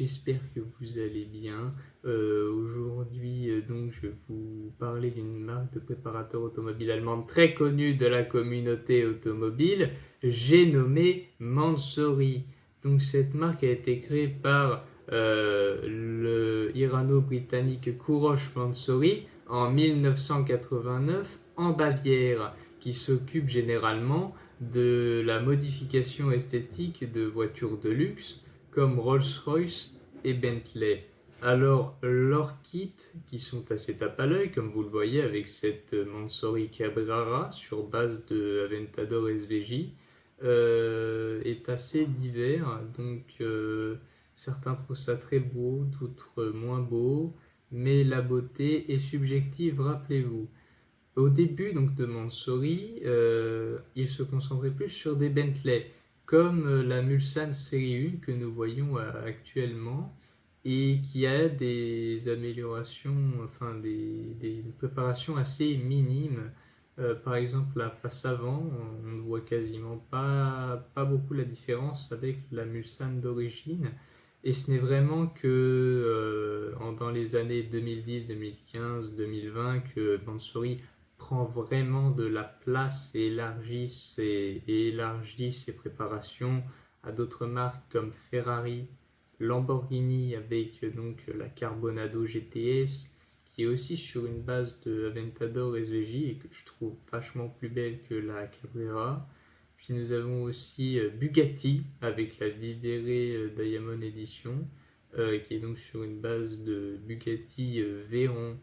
j'espère que vous allez bien. Aujourd'hui, donc, je vais vous parler d'une marque de préparateur automobile allemande très connue de la communauté automobile. J'ai nommé Mansory. Donc, cette marque a été créée par le irano-britannique Kourosh Mansory en 1989 en Bavière, qui s'occupe généralement de la modification esthétique de voitures de luxe comme Rolls-Royce et Bentley. Alors, leurs kits, qui sont assez tape à l'œil, comme vous le voyez avec cette Mansory Cabrera sur base de Aventador SVJ, est assez divers. Donc, certains trouvent ça très beau, d'autres moins beau, mais la beauté est subjective, rappelez-vous. Au début donc de Mansory, il se concentrait plus sur des Bentley, comme la Mulsanne série 1 que nous voyons actuellement, et qui a des améliorations, enfin des préparations assez minimes. Par exemple, la face avant, on ne voit quasiment pas beaucoup la différence avec la Mulsanne d'origine. Et ce n'est vraiment que dans les années 2010, 2015, 2020 que Mansory prend vraiment de la place et élargit ses préparations à d'autres marques comme Ferrari, Lamborghini avec donc la Carbonado GTS qui est aussi sur une base de Aventador SVJ et que je trouve vachement plus belle que la Cabrera. Puis nous avons aussi Bugatti avec la Vivere Diamond Edition qui est donc sur une base de Bugatti Veyron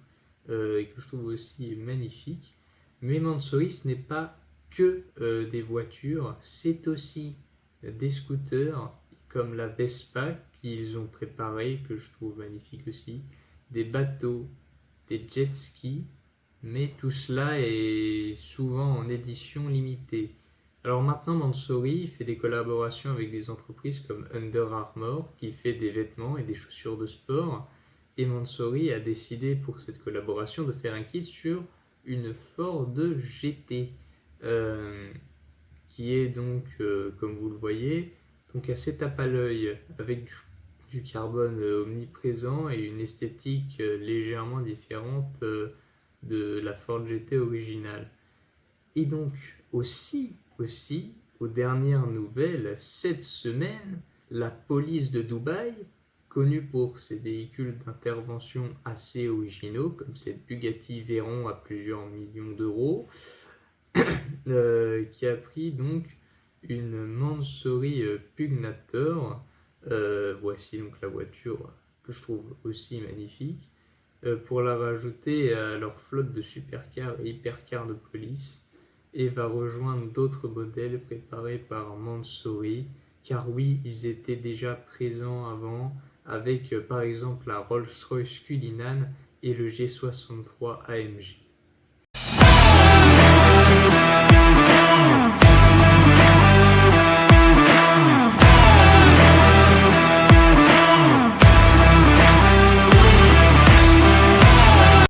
et que je trouve aussi magnifique. Mais Mansory, ce n'est pas que des voitures, c'est aussi des scooters comme la Vespa qu'ils ont préparé, que je trouve magnifique aussi, des bateaux, des jet skis, mais tout cela est souvent en édition limitée. Alors maintenant, Mansory fait des collaborations avec des entreprises comme Under Armour, qui fait des vêtements et des chaussures de sport. Et Mansory a décidé pour cette collaboration de faire un kit sur une Ford GT, qui est donc, comme vous le voyez, donc assez tape à l'œil, avec du carbone omniprésent et une esthétique légèrement différente de la Ford GT originale. Et donc aussi, aux dernières nouvelles, cette semaine, la police de Dubaï, connue pour ses véhicules d'intervention assez originaux, comme cette Bugatti Veyron à plusieurs millions d'euros, qui a pris donc une Mansory Pugnator. Voici donc la voiture que je trouve aussi magnifique, pour la rajouter à leur flotte de supercars et hypercars de police, et va rejoindre d'autres modèles préparés par Mansory, car oui, ils étaient déjà présents avant, avec par exemple la Rolls-Royce Cullinan et le G63 AMG.